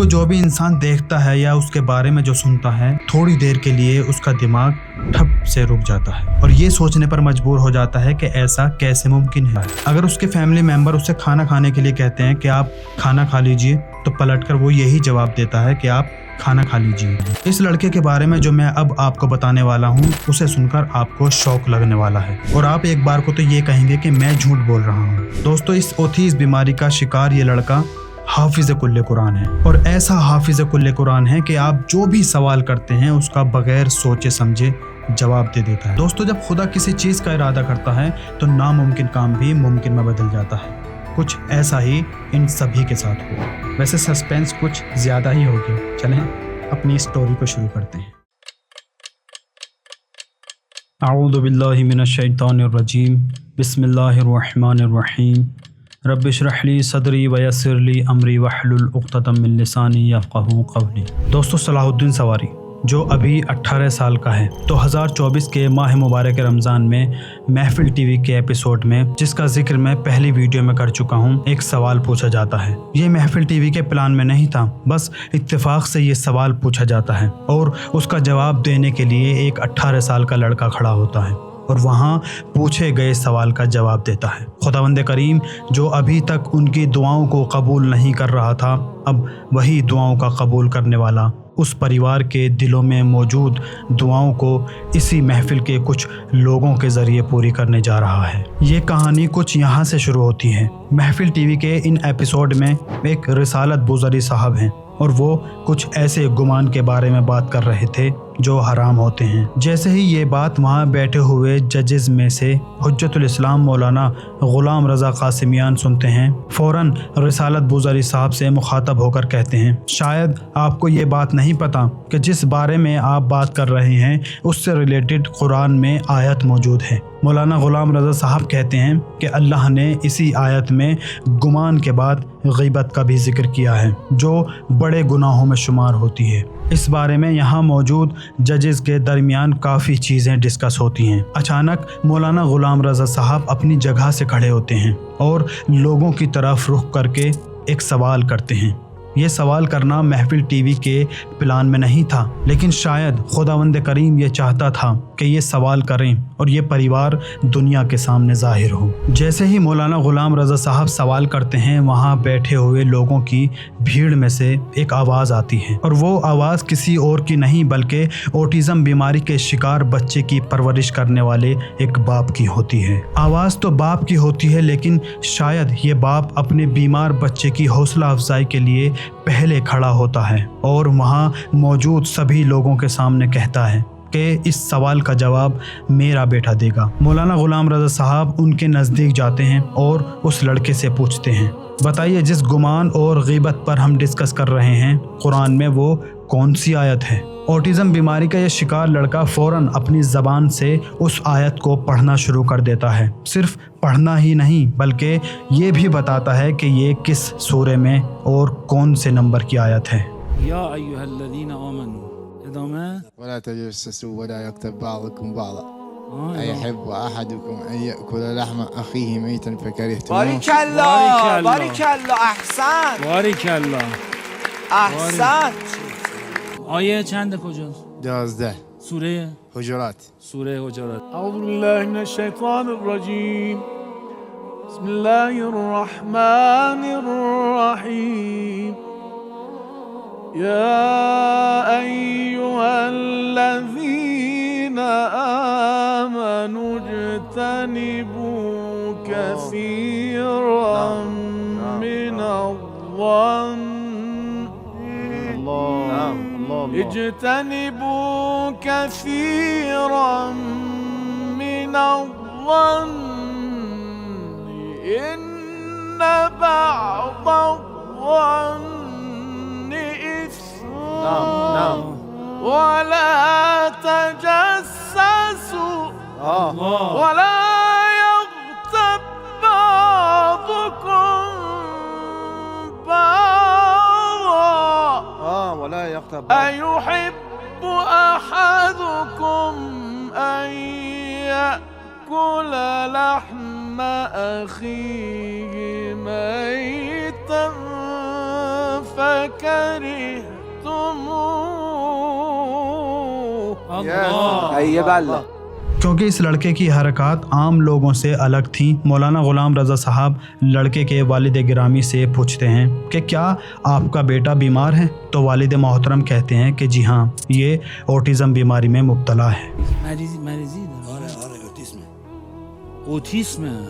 کو جو بھی انسان دیکھتا ہے یا اس کے بارے میں جو سنتا ہے تھوڑی دیر کے لیے اس کا دماغ ٹھپ سے رک جاتا ہے اور یہ سوچنے پر مجبور ہو جاتا ہے کہ ایسا کیسے ممکن ہے۔ اگر اس کے فیملی ممبر اسے کھانا کھانے کے لیے کہتے ہیں کہ آپ کھانا کھا لیجئے تو پلٹ کر وہ یہی جواب دیتا ہے کہ آپ کھانا کھا لیجئے۔ اس لڑکے کے بارے میں جو میں اب آپ کو بتانے والا ہوں اسے سن کر آپ کو شوق لگنے والا ہے اور آپ ایک بار کو تو یہ کہیں گے کہ میں جھوٹ بول رہا ہوں۔ دوستو اس اوتھیس بیماری کا شکار یہ لڑکا حافظ کل قرآن ہے اور ایسا حافظ کل قرآن ہے کہ آپ جو بھی سوال کرتے ہیں اس کا بغیر سوچے سمجھے جواب دے دیتا ہے۔ دوستو جب خدا کسی چیز کا ارادہ کرتا ہے تو ناممکن کام بھی ممکن میں بدل جاتا ہے۔ کچھ ایسا ہی ان سبھی کے ساتھ ہوا۔ ویسے سسپینس کچھ زیادہ ہی ہو گیا، چلیں اپنی اسٹوری کو شروع کرتے ہیں۔ اعوذ باللہ من الشیطان الرجیم، بسم اللہ الرحمن الرحیم، رب اشرح لی صدری ویسر لی امری واحلل عقدۃ من لسانی یفقہوا قولی۔ دوستو صلاح الدین سواری جو ابھی 18 سال کا ہے 2024 کے ماہ مبارک رمضان میں محفل ٹی وی کے ایپیسوڈ میں جس کا ذکر میں پہلی ویڈیو میں کر چکا ہوں ایک سوال پوچھا جاتا ہے۔ یہ محفل ٹی وی کے پلان میں نہیں تھا، بس اتفاق سے یہ سوال پوچھا جاتا ہے اور اس کا جواب دینے کے لیے ایک 18 سال کا لڑکا کھڑا ہوتا ہے اور وہاں پوچھے گئے سوال کا جواب دیتا ہے۔ خداوند کریم جو ابھی تک ان کی دعاؤں کو قبول نہیں کر رہا تھا، اب وہی دعاؤں کا قبول کرنے والا اس پریوار کے دلوں میں موجود دعاؤں کو اسی محفل کے کچھ لوگوں کے ذریعے پوری کرنے جا رہا ہے۔ یہ کہانی کچھ یہاں سے شروع ہوتی ہے۔ محفل ٹی وی کے ان ایپیسوڈ میں ایک رسالت بوزری صاحب ہیں اور وہ کچھ ایسے گمان کے بارے میں بات کر رہے تھے جو حرام ہوتے ہیں۔ جیسے ہی یہ بات وہاں بیٹھے ہوئے ججز میں سے حجت الاسلام مولانا غلام رضا قاسمیان سنتے ہیں، فوراً رسالت بوزری صاحب سے مخاطب ہو کر کہتے ہیں، شاید آپ کو یہ بات نہیں پتا کہ جس بارے میں آپ بات کر رہے ہیں اس سے ریلیٹڈ قرآن میں آیت موجود ہے۔ مولانا غلام رضا صاحب کہتے ہیں کہ اللہ نے اسی آیت میں گمان کے بعد غیبت کا بھی ذکر کیا ہے جو بڑے گناہوں میں شمار ہوتی ہے۔ اس بارے میں یہاں موجود ججز کے درمیان کافی چیزیں ڈسکس ہوتی ہیں۔ اچانک مولانا غلام رضا صاحب اپنی جگہ سے کھڑے ہوتے ہیں اور لوگوں کی طرف رخ کر کے ایک سوال کرتے ہیں۔ یہ سوال کرنا محفل ٹی وی کے پلان میں نہیں تھا، لیکن شاید خداوند کریم یہ چاہتا تھا کہ یہ سوال کریں اور یہ پریوار دنیا کے سامنے ظاہر ہو۔ جیسے ہی مولانا غلام رضا صاحب سوال کرتے ہیں، وہاں بیٹھے ہوئے لوگوں کی بھیڑ میں سے ایک آواز آتی ہے اور وہ آواز کسی اور کی نہیں بلکہ اوٹیزم بیماری کے شکار بچے کی پرورش کرنے والے ایک باپ کی ہوتی ہے۔ آواز تو باپ کی ہوتی ہے، لیکن شاید یہ باپ اپنے بیمار بچے کی حوصلہ افزائی کے لیے پہلے کھڑا ہوتا ہے اور وہاں موجود سبھی لوگوں کے سامنے کہتا ہے کہ اس سوال کا جواب میرا بیٹا دے گا۔ مولانا غلام رضا صاحب ان کے نزدیک جاتے ہیں اور اس لڑکے سے پوچھتے ہیں، بتائیے جس گمان اور غیبت پر ہم ڈسکس کر رہے ہیں قرآن میں وہ کون سی آیت ہے؟ اوٹیزم بیماری کا یہ شکار لڑکا فوراً اپنی زبان سے اس آیت کو پڑھنا شروع کر دیتا ہے۔ صرف پڑھنا ہی نہیں بلکہ یہ بھی بتاتا ہے کہ یہ کس سورے میں اور کون سے نمبر کی آیت ہے۔ یا ایھا الذین آمنوا ادامہ ولا تجسسوا ولا يغتب بعضكم بعضا أيحب أحدكم أن يأكل لحم أخيه ميتا فكرهتموه. بارك الله بارك الله احسنت بارک الله. احسنت. آیه چنده کجاست؟ 11 سوره حجرات. سوره حجرات. اعوذ بالله من الشیطان الرجیم بسم الله الرحمن الرحیم یا ایها الذین آمنوا اجتنبوا كثيرا من الظن اجتنبوا كثيرا من الظن إن بعض الظن إثم ولا تجسسوا ولا يغتب بعضكم بعضا ولا يغتب أيحب أحدكم أن يأكل لحم أخيه ميتا فكرهتموه كرهتموه. الله بلّا کیونکہ اس لڑکے کی حرکات عام لوگوں سے الگ تھیں، مولانا غلام رضا صاحب لڑکے کے والد گرامی سے پوچھتے ہیں کہ کیا آپ کا بیٹا بیمار ہے؟ تو والد محترم کہتے ہیں کہ جی ہاں، یہ اوٹیزم بیماری میں مبتلا ہے۔ مریضی اوتیسم ہے۔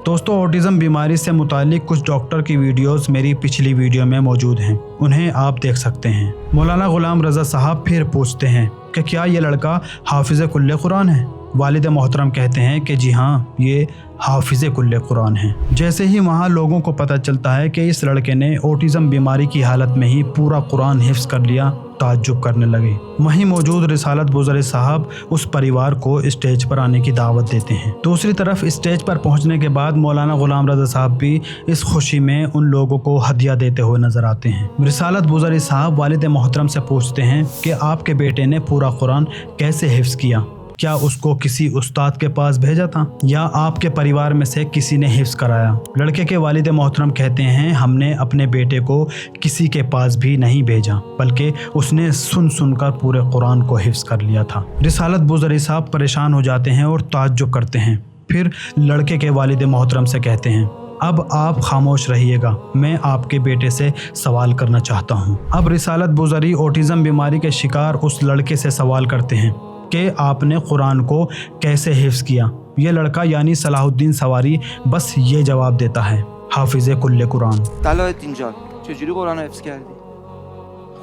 دوستو، اوٹیزم بیماری سے متعلق کچھ ڈاکٹر کی ویڈیوز میری پچھلی ویڈیو میں موجود ہیں، انہیں آپ دیکھ سکتے ہیں۔ مولانا غلام رضا صاحب پھر پوچھتے ہیں کہ کیا یہ لڑکا حافظ کل قرآن ہے؟ والد محترم کہتے ہیں کہ جی ہاں، یہ حافظ کل قرآن ہے۔ جیسے ہی وہاں لوگوں کو پتہ چلتا ہے کہ اس لڑکے نے اوٹیزم بیماری کی حالت میں ہی پورا قرآن حفظ کر لیا، تعجب کرنے لگے۔ وہیں موجود رسالت بوزری صاحب اس پریوار کو اسٹیج پر آنے کی دعوت دیتے ہیں۔ دوسری طرف اسٹیج پر پہنچنے کے بعد مولانا غلام رضا صاحب بھی اس خوشی میں ان لوگوں کو ہدیہ دیتے ہوئے نظر آتے ہیں۔ رسالت بوزری صاحب والد محترم سے پوچھتے ہیں کہ آپ کے بیٹے نے پورا قرآن کیسے حفظ کیا؟ کیا اس کو کسی استاد کے پاس بھیجا تھا یا آپ کے پریوار میں سے کسی نے حفظ کرایا؟ لڑکے کے والد محترم کہتے ہیں ہم نے اپنے بیٹے کو کسی کے پاس بھی نہیں بھیجا، بلکہ اس نے سن کر پورے قرآن کو حفظ کر لیا تھا۔ رسالت بوزری صاحب پریشان ہو جاتے ہیں اور تعجب کرتے ہیں، پھر لڑکے کے والد محترم سے کہتے ہیں اب آپ خاموش رہیے گا، میں آپ کے بیٹے سے سوال کرنا چاہتا ہوں۔ اب رسالت بوزری اوٹیزم بیماری کے شکار اس لڑکے سے سوال کرتے ہیں کہ آپ نے قرآن کو کیسے حفظ کیا؟ یہ لڑکا یعنی صلاح الدین سواری بس یہ جواب دیتا ہے، حافظ کل قرآن۔ طلعتین جان چجوری قرآن حفظ کردی؟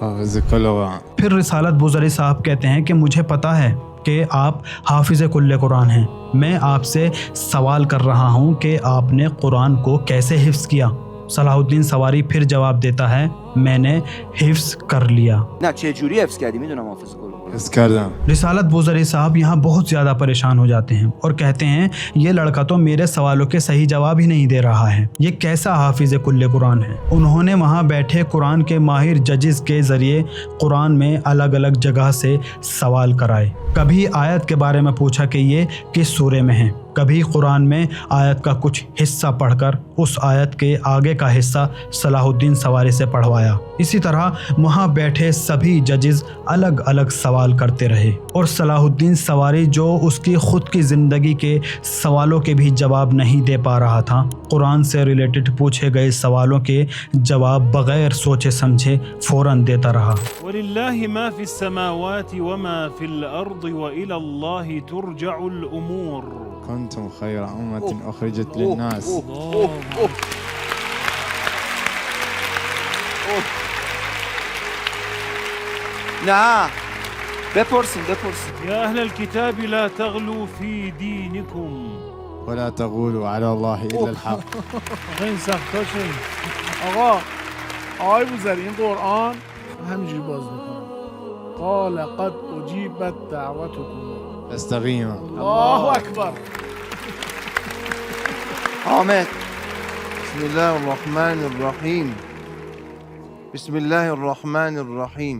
حافظ کل قرآن۔ پھر رسالت بوزری صاحب کہتے ہیں کہ مجھے پتا ہے کہ آپ حافظ کل قرآن ہیں، میں آپ سے سوال کر رہا ہوں کہ آپ نے قرآن کو کیسے حفظ کیا؟ صلاح الدین سواری پھر جواب دیتا ہے میں نے حفظ کر لیا۔ نه چجوری حفظ کردی؟ میدونم حافظ کل حفظ کردم۔ رسالت بوزری صاحب یہاں بہت زیادہ پریشان ہو جاتے ہیں اور کہتے ہیں یہ لڑکا تو میرے سوالوں کے صحیح جواب ہی نہیں دے رہا ہے، یہ کیسا حافظ کل قرآن ہے؟ انہوں نے وہاں بیٹھے قرآن کے ماہر ججز کے ذریعے قرآن میں الگ الگ جگہ سے سوال کرائے، کبھی آیت کے بارے میں پوچھا کہ یہ کس سورے میں ہے، کبھی قرآن میں آیت کا کچھ حصہ پڑھ کر اس آیت کے آگے کا حصہ صلاح الدین سواری سے پڑھوایا۔ اسی طرح وہاں بیٹھے سبھی ججز الگ الگ سوال کرتے رہے اور صلاح الدین سواری جو اس کی خود کی زندگی کے سوالوں کے بھی جواب نہیں دے پا رہا تھا، قرآن سے ریلیٹڈ پوچھے گئے سوالوں کے جواب بغیر سوچے سمجھے فوراً دیتا رہا۔ وَلِلَّهِ مَا فِي السَّمَاوَاتِ وَمَا فِي الْأَرْضِ وَإِلَى اللَّهِ تُرْجَعُ الْأُمُورُ كنتم خير أمة أخرجت للناس. نه بپرسین يا أهل الكتاب لا تغلوا في دينكم ولا تقولوا على الله إلا الحق. این سختا شد. آقای بوزری این قرآن همینجوری باز میکنم قال قد اجیبت دعوتكم استقيما. الله اکبر. حامد بسم الله الرحمن الرحيم بسم الله الرحمن الرحيم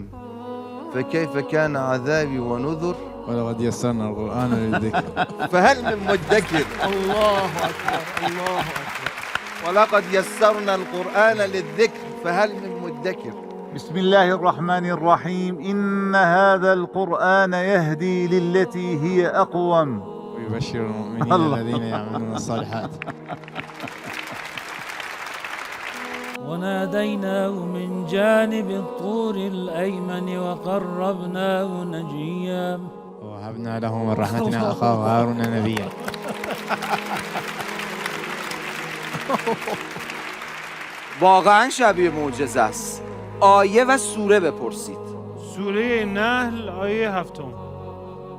فكيف كان عذابي ونذر ولقد يسرنا القرآن للذكر فهل من مدكر الله اکبر. الله اکبر. ولقد يسرنا القرآن للذكر فهل من مدكر. بسم الله الرحمن الرحيم إن هذا القرآن يهدي للتي هي أقوم ويبشر المؤمنين الذين يعملون الصالحات. وناديناه من جانب الطور الأيمن وقربناه نجيا ووهبنا له من رحمتنا أخاه هارون نبيا. واقعا شبیه معجزه است. آیه و سوره بپرسید. سوره نحل آیه 7.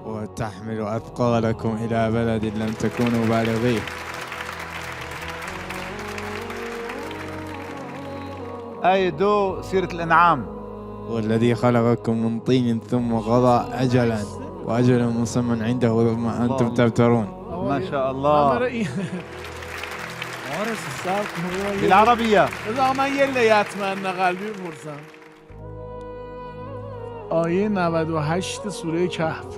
وتحمل أثقالكم إلى بلد لم تكونوا بالغيه. آية 2 سيرة الأنعام. والذي خلقكم من طين ثم قضى أجلا وأجل مسمى عنده وما أنتم تبترون. ما شاء الله. بالعربية. بالعربية. بذار من یه لیتمن قلبی بپرسم. آیه 98 سوره کهف.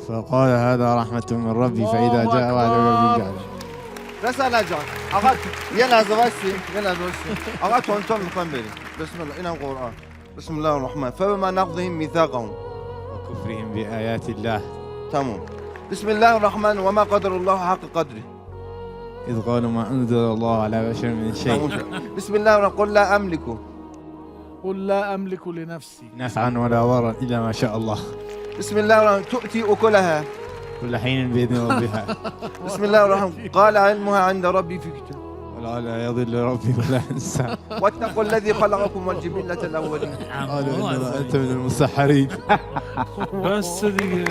فقال هذا رحمة من ربي فإذا جاء وعد ربي جعله. رسالة جان آقا یه لحظه وایسین آقا تون میخوایم بریم. بسم الله إلى القرآن. بسم الله الرحمن. فبما نقضهم ميثاقهم وكفرهم بآيات الله تمام. بسم الله الرحمن وما قدر الله حق قدره إذ قالوا ما أنزل الله على بشر من شيء بسم الله الرحمن قل لا أملك قل لا أملك لنفسي نفعا ولا ضرا إلا ما شاء الله بسم الله الرحمن تؤتي أكلها كل حين بإذن ربها بسم الله الرحمن قال علمها عند ربي في كتاب ولا لا يضل ربي ولا ينسى واتقوا الذي خلقكم والجبلة الأولين قالوا إنما أنت من المسحرين بس دیگه.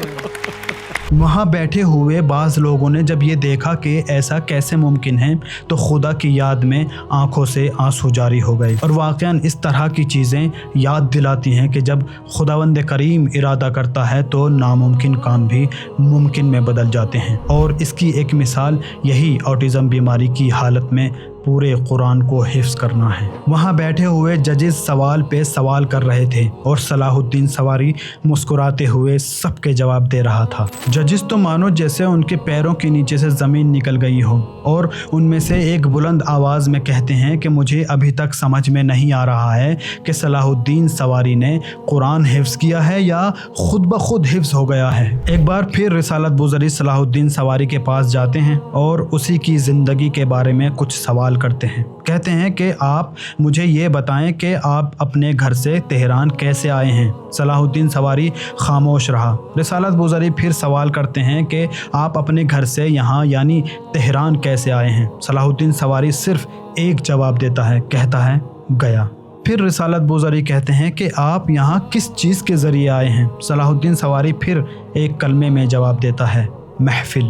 وہاں بیٹھے ہوئے بعض لوگوں نے جب یہ دیکھا کہ ایسا کیسے ممکن ہے تو خدا کی یاد میں آنکھوں سے آنسو جاری ہو گئے. اور واقعاً اس طرح کی چیزیں یاد دلاتی ہیں کہ جب خداوند کریم ارادہ کرتا ہے تو ناممکن کام بھی ممکن میں بدل جاتے ہیں. اور اس کی ایک مثال یہی آٹزم بیماری کی حالت میں پورے قرآن کو حفظ کرنا ہے. وہاں بیٹھے ہوئے ججز سوال پہ سوال کر رہے تھے اور صلاح الدین سواری مسکراتے ہوئے سب کے جواب دے رہا تھا. ججز تو مانو جیسے ان کے پیروں کے نیچے سے زمین نکل گئی ہو. اور ان میں سے ایک بلند آواز میں کہتے ہیں کہ مجھے ابھی تک سمجھ میں نہیں آ رہا ہے کہ صلاح الدین سواری نے قرآن حفظ کیا ہے یا خود بخود حفظ ہو گیا ہے. ایک بار پھر رسالت بوزری صلاح الدین سواری کے پاس جاتے ہیں اور اسی کی زندگی کے بارے میں کچھ سوال کرتے ہیں. کہتے ہیں کہ آپ مجھے یہ بتائیں کہ آپ اپنے گھر سے تہران کیسے آئے ہیں. صلاح الدین سواری خاموش رہا. رسالت بوزری پھر سوال کرتے ہیں کہ آپ اپنے گھر سے یہاں یعنی تہران کیسے آئے ہیں. صلاح الدین سواری صرف ایک جواب دیتا ہے, کہتا ہے گیا. پھر رسالت بوزری کہتے ہیں کہ آپ یہاں کس چیز کے ذریعے آئے ہیں. صلاح الدین سواری پھر ایک کلمے میں جواب دیتا ہے محفل.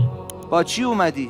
با چی اومدی؟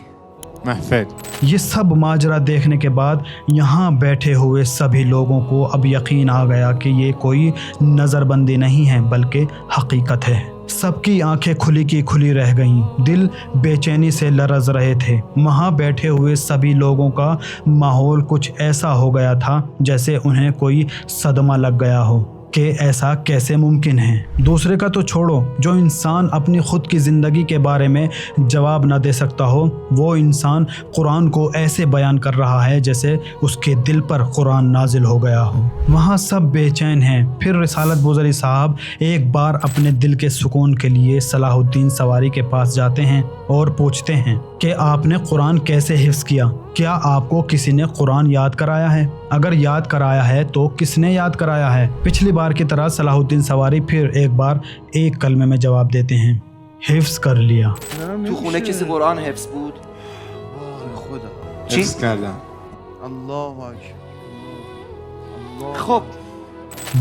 محفل. یہ سب ماجرا دیکھنے کے بعد یہاں بیٹھے ہوئے سبھی لوگوں کو اب یقین آ گیا کہ یہ کوئی نظر بندی نہیں ہے بلکہ حقیقت ہے. سب کی آنکھیں کھلی کی کھلی رہ گئیں, دل بے چینی سے لرز رہے تھے. وہاں بیٹھے ہوئے سبھی لوگوں کا ماحول کچھ ایسا ہو گیا تھا جیسے انہیں کوئی صدمہ لگ گیا ہو کہ ایسا کیسے ممکن ہے. دوسرے کا تو چھوڑو, جو انسان اپنی خود کی زندگی کے بارے میں جواب نہ دے سکتا ہو وہ انسان قرآن کو ایسے بیان کر رہا ہے جیسے اس کے دل پر قرآن نازل ہو گیا ہو. وہاں سب بے چین ہیں. پھر رسالت بوزری صاحب ایک بار اپنے دل کے سکون کے لیے صلاح الدین سواری کے پاس جاتے ہیں اور پوچھتے ہیں کہ آپ نے قرآن کیسے حفظ کیا. کیا آپ کو کسی نے قرآن یاد کرایا ہے؟ اگر یاد کرایا ہے تو کس نے یاد کرایا ہے؟ پچھلی بار کی طرح صلاح الدین سواری پھر ایک بار ایک کلمے میں جواب دیتے ہیں حفظ کر لیا. تو خونه کسی قرآن حفظ بود؟ خدا چی؟ حفظ کردم. الله أكبر. خب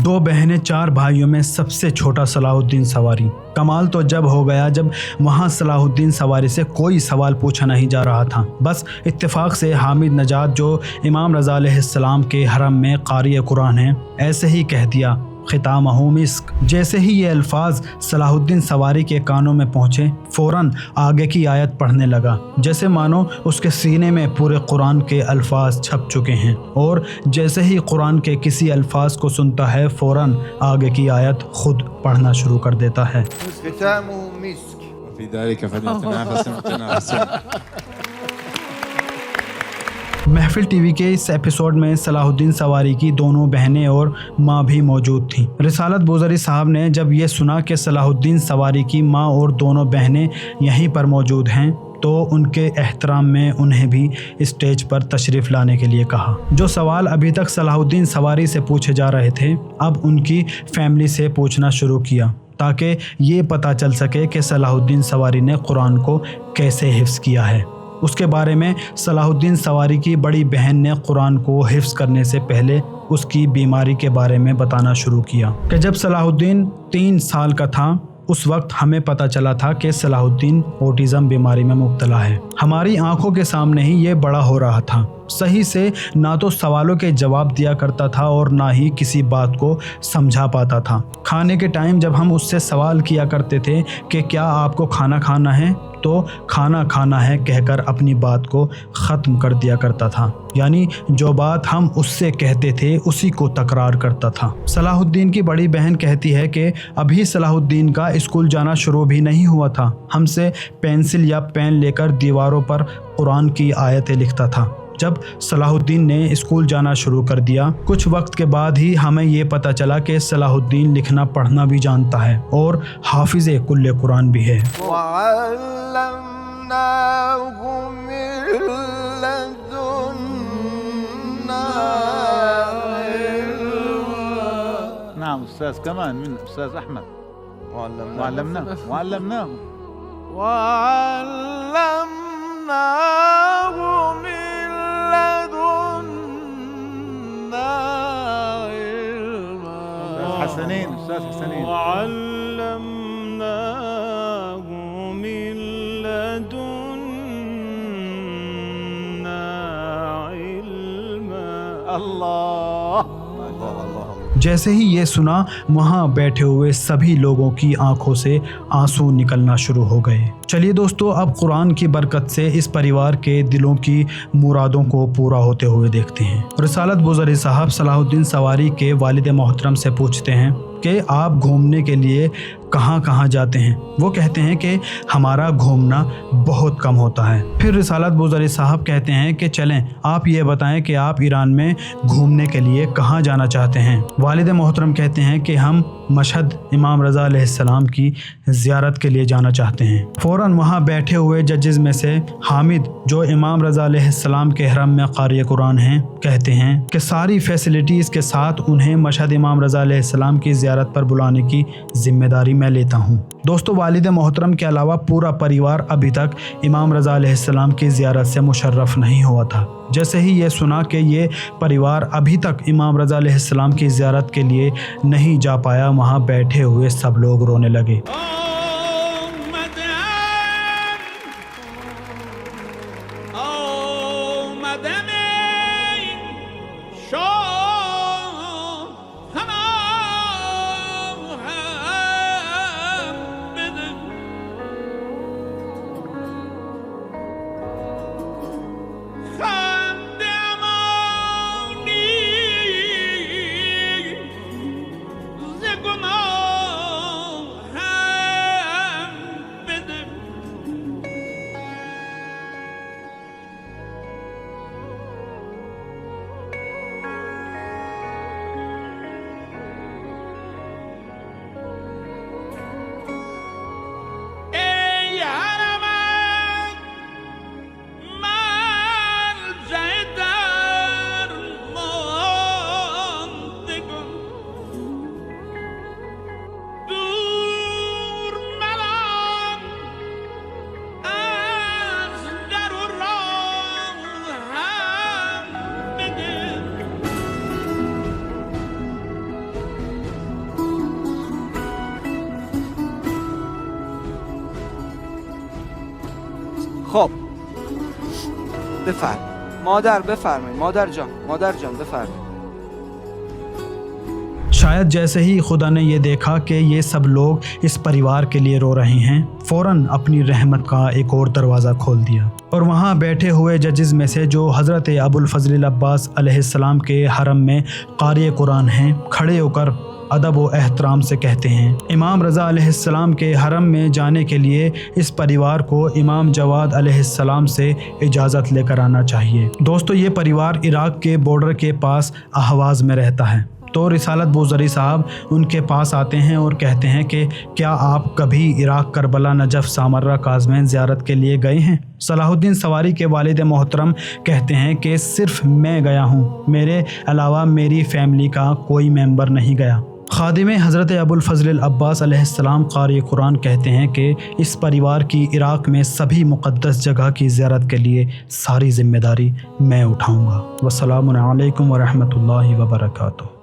دو بہنیں, چار بھائیوں میں سب سے چھوٹا صلاح الدین سواری. کمال تو جب ہو گیا جب وہاں صلاح الدین سواری سے کوئی سوال پوچھا نہیں جا رہا تھا. بس اتفاق سے حامد نجات جو امام رضا علیہ السلام کے حرم میں قاری قرآن ہیں ایسے ہی کہہ دیا ختامہ مسک. جیسے ہی یہ الفاظ صلاح الدین سواری کے کانوں میں پہنچے فوراً آگے کی آیت پڑھنے لگا جیسے مانو اس کے سینے میں پورے قرآن کے الفاظ چھپ چکے ہیں. اور جیسے ہی قرآن کے کسی الفاظ کو سنتا ہے فوراً آگے کی آیت خود پڑھنا شروع کر دیتا ہے. ختامه مسك وفي ذلك فليتنافس المتنافسون. محفل ٹی وی کے اس ایپیسوڈ میں صلاح الدین سواری کی دونوں بہنیں اور ماں بھی موجود تھیں. رسالت بوزری صاحب نے جب یہ سنا کہ صلاح الدین سواری کی ماں اور دونوں بہنیں یہیں پر موجود ہیں تو ان کے احترام میں انہیں بھی اسٹیج پر تشریف لانے کے لیے کہا. جو سوال ابھی تک صلاح الدین سواری سے پوچھے جا رہے تھے اب ان کی فیملی سے پوچھنا شروع کیا تاکہ یہ پتہ چل سکے کہ صلاح الدین سواری نے قرآن کو کیسے حفظ کیا ہے. اس کے بارے میں صلاح الدین سواری کی بڑی بہن نے قرآن کو حفظ کرنے سے پہلے اس کی بیماری کے بارے میں بتانا شروع کیا کہ جب صلاح الدین 3 سال کا تھا اس وقت ہمیں پتہ چلا تھا کہ صلاح الدین اوٹزم بیماری میں مبتلا ہے. ہماری آنکھوں کے سامنے ہی یہ بڑا ہو رہا تھا. صحیح سے نہ تو سوالوں کے جواب دیا کرتا تھا اور نہ ہی کسی بات کو سمجھا پاتا تھا. کھانے کے ٹائم جب ہم اس سے سوال کیا کرتے تھے کہ کیا آپ کو کھانا کھانا ہے تو کھانا کھانا ہے کہہ کر اپنی بات کو ختم کر دیا کرتا تھا. یعنی جو بات ہم اس سے کہتے تھے اسی کو تکرار کرتا تھا. صلاح الدین کی بڑی بہن کہتی ہے کہ ابھی صلاح الدین کا اسکول جانا شروع بھی نہیں ہوا تھا. ہم سے پینسل یا پین لے کر دیواروں پر قرآن کی آیتیں لکھتا تھا. جب صلاح الدین نے اسکول جانا شروع کر دیا، کچھ وقت کے بعد ہی ہمیں یہ پتہ چلا کہ صلاح الدین لکھنا پڑھنا بھی جانتا ہے اور حافظ کل قرآن بھی ہے۔ نعم أستاذ كمان من أستاذ أحمد وعلمناه من لدنا علما أستاذ حسنين وعلمناه من لدنا علما۔ الله جیسے ہی یہ سنا، وہاں بیٹھے ہوئے سبھی لوگوں کی آنکھوں سے آنسو نکلنا شروع ہو گئے۔ چلیے دوستو، اب قرآن کی برکت سے اس پریوار کے دلوں کی مرادوں کو پورا ہوتے ہوئے دیکھتے ہیں۔ رسالت بوزری صاحب صلاح الدین سواری کے والد محترم سے پوچھتے ہیں کہ آپ گھومنے کے لیے کہاں کہاں جاتے ہیں؟ وہ کہتے ہیں کہ ہمارا گھومنا بہت کم ہوتا ہے۔ پھر رسالت بوزری صاحب کہتے ہیں کہ چلیں آپ یہ بتائیں کہ آپ ایران میں گھومنے کے لیے کہاں جانا چاہتے ہیں؟ والد محترم کہتے ہیں کہ ہم مشہد امام رضا علیہ السلام کی زیارت کے لیے جانا چاہتے ہیں۔ فوراً وہاں بیٹھے ہوئے ججز میں سے حامد، جو امام رضا علیہ السلام کے حرم میں قاری قرآن ہیں، کہتے ہیں کہ ساری فیسلٹیز کے ساتھ انہیں مشہد امام رضا علیہ السلام کی زیارت پر بلانے کی ذمہ داری میں لیتا ہوں۔ دوستو، والد محترم کے علاوہ پورا پریوار ابھی تک امام رضا علیہ السلام کی زیارت سے مشرف نہیں ہوا تھا۔ جیسے ہی یہ سنا کہ یہ پریوار ابھی تک امام رضا علیہ السلام کی زیارت کے لیے نہیں جا پایا، وہاں بیٹھے ہوئے سب لوگ رونے لگے۔ خب بفرمایید مادر، بفرمایید مادر جان بفرمایید۔ شاید جیسے ہی خدا نے یہ دیکھا کہ یہ سب لوگ اس پریوار کے لیے رو رہے ہیں، فوراً اپنی رحمت کا ایک اور دروازہ کھول دیا، اور وہاں بیٹھے ہوئے ججز میں سے جو حضرت ابو الفضل العباس علیہ السلام کے حرم میں قاری قرآن ہیں، کھڑے ہو کر ادب و احترام سے کہتے ہیں امام رضا علیہ السلام کے حرم میں جانے کے لیے اس پریوار کو امام جواد علیہ السلام سے اجازت لے کر آنا چاہیے۔ دوستو، یہ پریوار عراق کے بارڈر کے پاس اہواز میں رہتا ہے، تو رسالت بوزری صاحب ان کے پاس آتے ہیں اور کہتے ہیں کہ کیا آپ کبھی عراق کربلا نجف سامرہ کاظمین زیارت کے لیے گئے ہیں؟ صلاح الدین سواری کے والد محترم کہتے ہیں کہ صرف میں گیا ہوں، میرے علاوہ میری فیملی کا کوئی ممبر نہیں گیا۔ خادم حضرت ابو الفضل العباس علیہ السلام قاری قرآن کہتے ہیں کہ اس پریوار کی عراق میں سبھی مقدس جگہ کی زیارت کے لیے ساری ذمہ داری میں اٹھاؤں گا۔ والسلام علیکم ورحمۃ اللہ وبرکاتہ۔